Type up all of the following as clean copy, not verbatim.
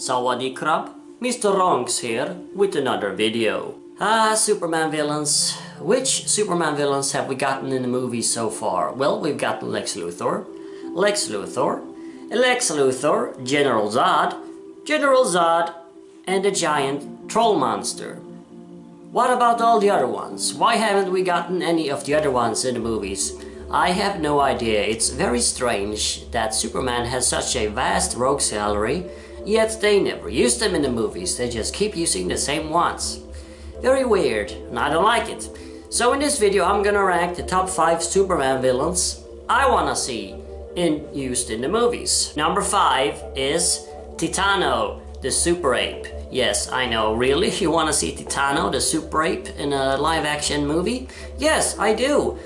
Sawadee krab, Mr. Ronks here with another video. Superman villains. Which Superman villains have we gotten in the movies so far? Well, we've gotten Lex Luthor, General Zod, and the giant troll monster. What about all the other ones? Why haven't we gotten any of the other ones in the movies? I have no idea. It's very strange that Superman has such a vast rogues gallery, yet they never use them in the movies. They just keep using the same ones. Very weird, and I don't like it. So in this video I'm gonna rank the top 5 Superman villains I wanna see used in the movies. Number 5 is Titano, the Super Ape. Yes, I know, really? You wanna see Titano, the Super Ape, in a live-action movie? Yes, I do.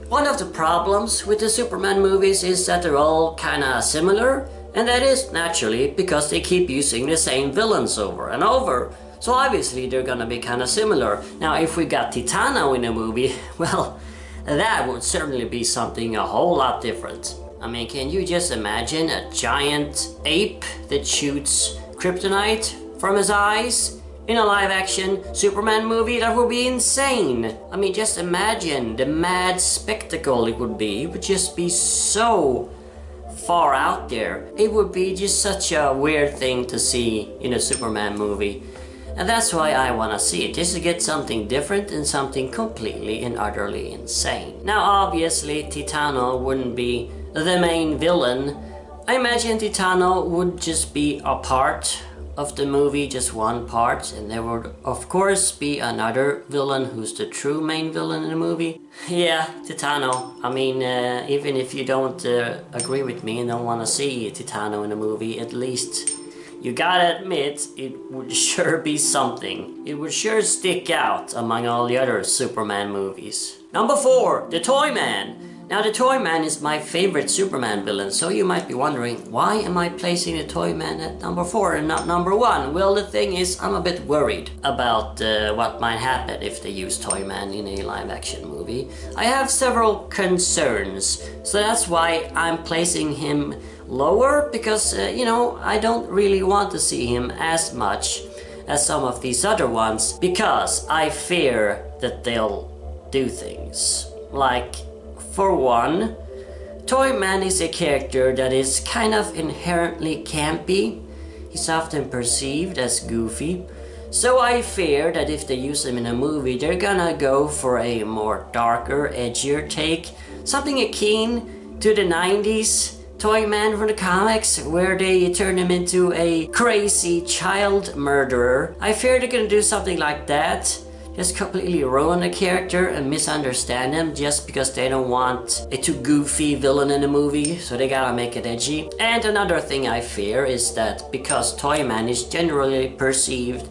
One of the problems with the Superman movies is that they're all kinda similar, and that is naturally because they keep using the same villains over and over. So obviously they're gonna be kinda similar. Now if we got Titano in a movie, well, that would certainly be something a whole lot different. I mean, can you just imagine a giant ape that shoots kryptonite from his eyes in a live-action Superman movie? That would be insane. I mean, just imagine the mad spectacle it would be. It would just be so far out there. It would be just such a weird thing to see in a Superman movie. And that's why I want to see it, just to get something different and something completely and utterly insane. Now obviously Titano wouldn't be the main villain. I imagine Titano would just be a part of the movie, just one part, and there would of course be another villain who's the true main villain in the movie. Yeah, Titano. I mean, even if you don't agree with me and don't want to see Titano in the movie, at least you gotta admit, it would sure be something. It would sure stick out among all the other Superman movies. Number 4, the Toyman. Now the Toyman is my favorite Superman villain, so you might be wondering, why am I placing the Toyman at number 4 and not number 1? Well, the thing is, I'm a bit worried about what might happen if they use Toyman in a live-action movie. I have several concerns, so that's why I'm placing him lower, because, you know, I don't really want to see him as much as some of these other ones, because I fear that they'll do things. Like, for one, Toyman is a character that is kind of inherently campy. He's often perceived as goofy. So I fear that if they use him in a movie, they're gonna go for a more darker, edgier take. Something akin to the 90s Toyman from the comics, where they turn him into a crazy child murderer. I fear they're gonna do something like that. Just completely ruin the character and misunderstand him just because they don't want a too goofy villain in the movie, so they gotta make it edgy. And another thing I fear is that because Toyman is generally perceived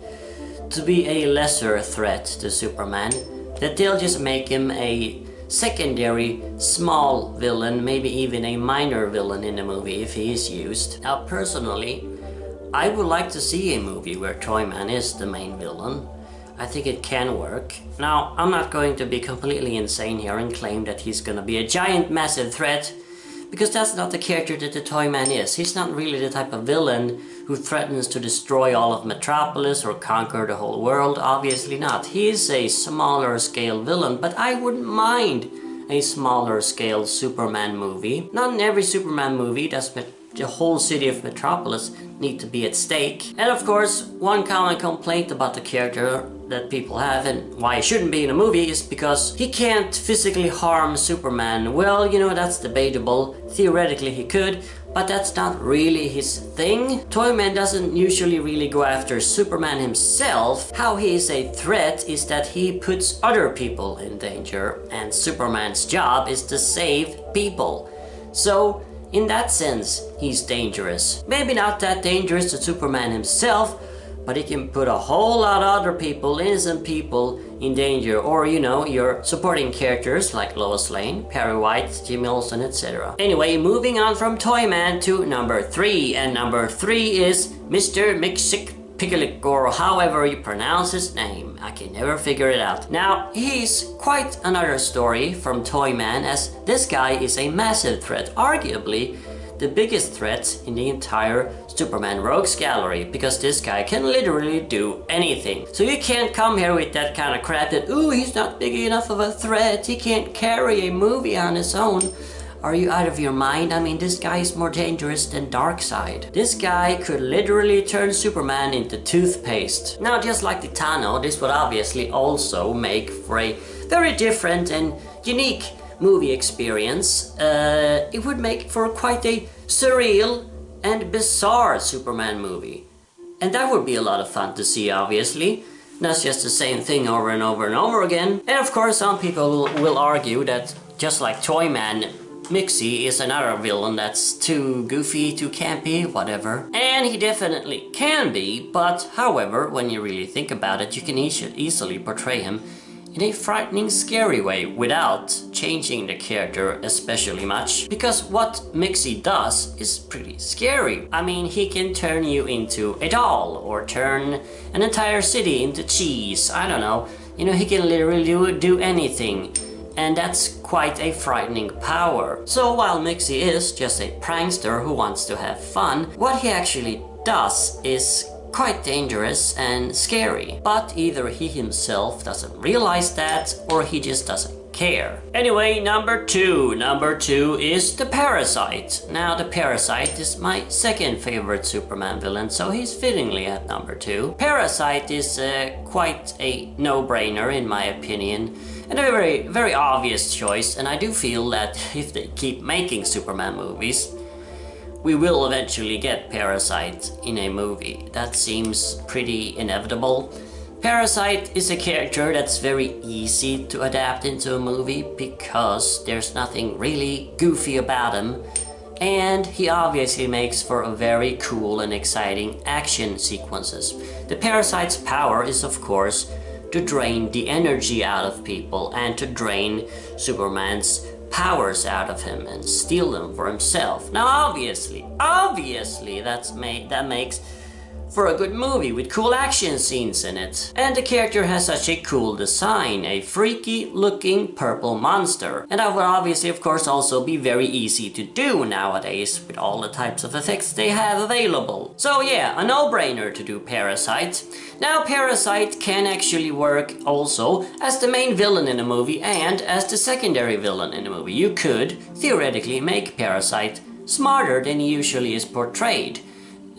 to be a lesser threat to Superman, that they'll just make him a secondary small villain, maybe even a minor villain in the movie if he is used. Now personally, I would like to see a movie where Toyman is the main villain. I think it can work. Now, I'm not going to be completely insane here and claim that he's gonna be a giant massive threat, because that's not the character that the Toyman is. He's not really the type of villain who threatens to destroy all of Metropolis or conquer the whole world. Obviously not. He is a smaller scale villain, but I wouldn't mind a smaller scale Superman movie. Not in every Superman movie does the whole city of Metropolis need to be at stake. And of course, one common complaint about the character that people have and why he shouldn't be in a movie is because he can't physically harm Superman. Well, you know, that's debatable. Theoretically he could, but that's not really his thing. Toyman doesn't usually really go after Superman himself. How he is a threat is that he puts other people in danger, and Superman's job is to save people. So in that sense, he's dangerous. Maybe not that dangerous to Superman himself, but he can put a whole lot of other people, innocent people, in danger. Or, you know, your supporting characters like Lois Lane, Perry White, Jimmy Olsen, etc. Anyway, moving on from Toyman to number 3. And number 3 is Mr. Mxyzptlk, or however you pronounce his name. I can never figure it out. Now, he's quite another story from Toyman, as this guy is a massive threat. Arguably, the biggest threat in the entire Superman Rogues gallery, because this guy can literally do anything. So you can't come here with that kind of crap that, ooh, he's not big enough of a threat, he can't carry a movie on his own. Are you out of your mind? I mean, this guy is more dangerous than Darkseid. This guy could literally turn Superman into toothpaste. Now, just like Titano, this would obviously also make for a very different and unique movie experience. It would make for quite a surreal and bizarre Superman movie. And that would be a lot of fun to see, obviously. Not just the same thing over and over and over again. And of course, some people will argue that just like Toyman, Mixie is another villain that's too goofy, too campy, whatever. And he definitely can be, but however, when you really think about it, you can easily portray him in a frightening, scary way without changing the character especially much. Because what Mixie does is pretty scary. I mean, he can turn you into a doll or turn an entire city into cheese. I don't know. You know, he can literally do anything. And that's quite a frightening power. So while Mixie is just a prankster who wants to have fun, what he actually does is quite dangerous and scary. But either he himself doesn't realize that, or he just doesn't care. Anyway, number two. Number two is the Parasite. Now, the Parasite is my second favorite Superman villain, so he's fittingly at number two. Parasite is quite a no-brainer in my opinion. And a very, very obvious choice, and I do feel that if they keep making Superman movies, we will eventually get Parasite in a movie. That seems pretty inevitable. Parasite is a character that's very easy to adapt into a movie because there's nothing really goofy about him, and he obviously makes for a very cool and exciting action sequences. The Parasite's power is, of course, to drain the energy out of people and to drain Superman's powers out of him and steal them for himself. Now obviously that makes for a good movie with cool action scenes in it. And the character has such a cool design, a freaky looking purple monster. And that would obviously of course also be very easy to do nowadays with all the types of effects they have available. So yeah, a no-brainer to do Parasite. Now Parasite can actually work also as the main villain in a movie and as the secondary villain in a movie. You could theoretically make Parasite smarter than he usually is portrayed.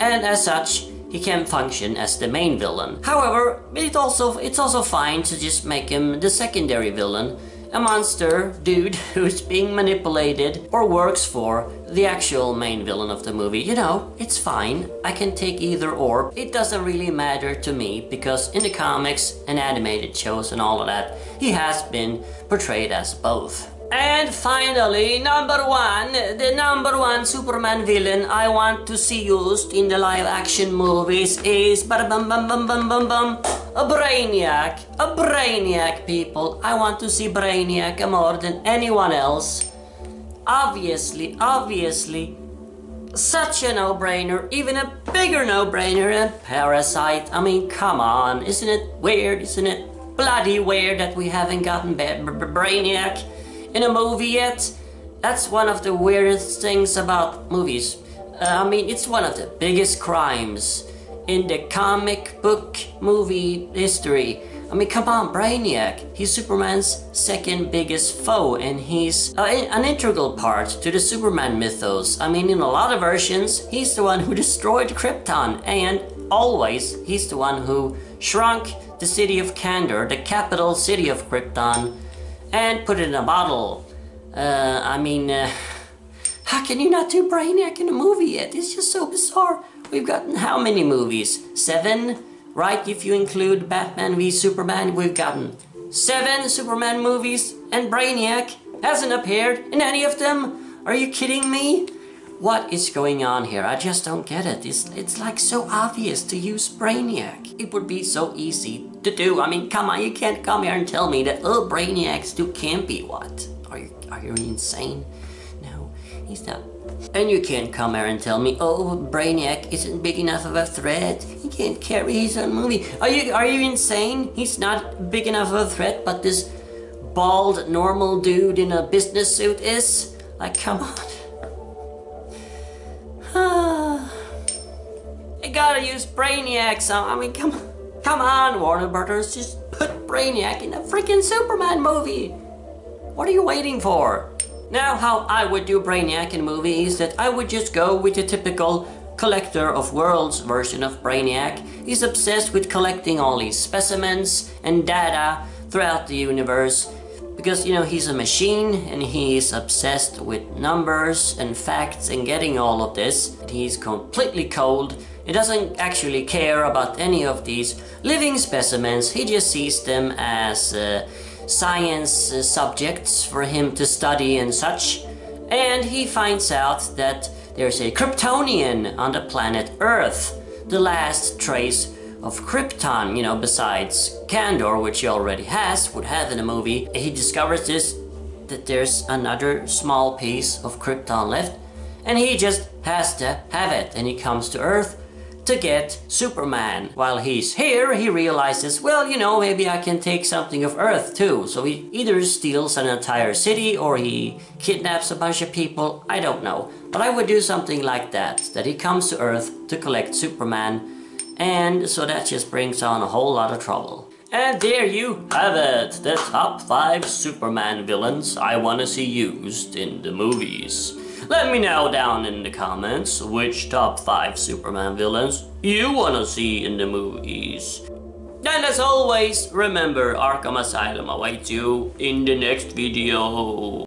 And as such, he can function as the main villain. However, it's also fine to just make him the secondary villain, a monster dude who's being manipulated or works for the actual main villain of the movie. You know, it's fine. I can take either or. It doesn't really matter to me because in the comics and animated shows and all of that, he has been portrayed as both. And finally, the number one Superman villain I want to see used in the live action movies is a Brainiac. A Brainiac, people. I want to see Brainiac more than anyone else. Obviously, such a no-brainer, even a bigger no-brainer than Parasite. I mean, come on, isn't it weird, isn't it bloody weird that we haven't gotten Brainiac in a movie yet? That's one of the weirdest things about movies. I mean, it's one of the biggest crimes in the comic book movie history. I mean, come on, Brainiac. He's Superman's second biggest foe, and he's an integral part to the Superman mythos. I mean, in a lot of versions, he's the one who destroyed Krypton, and always, he's the one who shrunk the city of Kandor, the capital city of Krypton, and put it in a bottle. How can you not do Brainiac in a movie yet? It's just so bizarre. We've gotten how many movies? 7? Right, if you include Batman v Superman, we've gotten 7 Superman movies, and Brainiac hasn't appeared in any of them. Are you kidding me? What is going on here? I just don't get it. It's like so obvious to use Brainiac. It would be so easy to do. I mean, come on, you can't come here and tell me that, oh, Brainiac's too campy. What? Are you insane? No, he's not. And you can't come here and tell me, oh, Brainiac isn't big enough of a threat. He can't carry his own movie. Are you insane? He's not big enough of a threat, but this bald, normal dude in a business suit is? Like, come on. use Brainiac. So, I mean, come on, Warner Brothers, just put Brainiac in a freaking Superman movie. What are you waiting for? Now, how I would do Brainiac in a movie is that I would just go with the typical collector of worlds version of Brainiac. He's obsessed with collecting all these specimens and data throughout the universe because, you know, he's a machine and he's obsessed with numbers and facts and getting all of this. He's completely cold. He doesn't actually care about any of these living specimens. He just sees them as science subjects for him to study and such. And he finds out that there's a Kryptonian on the planet Earth, the last trace of Krypton, you know, besides Kandor, which he already would have in a movie. He discovers that there's another small piece of Krypton left, and he just has to have it, and he comes to Earth to get Superman. While he's here, he realizes, well, you know, maybe I can take something of Earth too. So he either steals an entire city or he kidnaps a bunch of people, I don't know. But I would do something like that he comes to Earth to collect Superman, and so that just brings on a whole lot of trouble. And there you have it, the top 5 Superman villains I want to see used in the movies. Let me know down in the comments which top 5 Superman villains you want to see in the movies. And as always, remember, Arkham Asylum awaits you in the next video.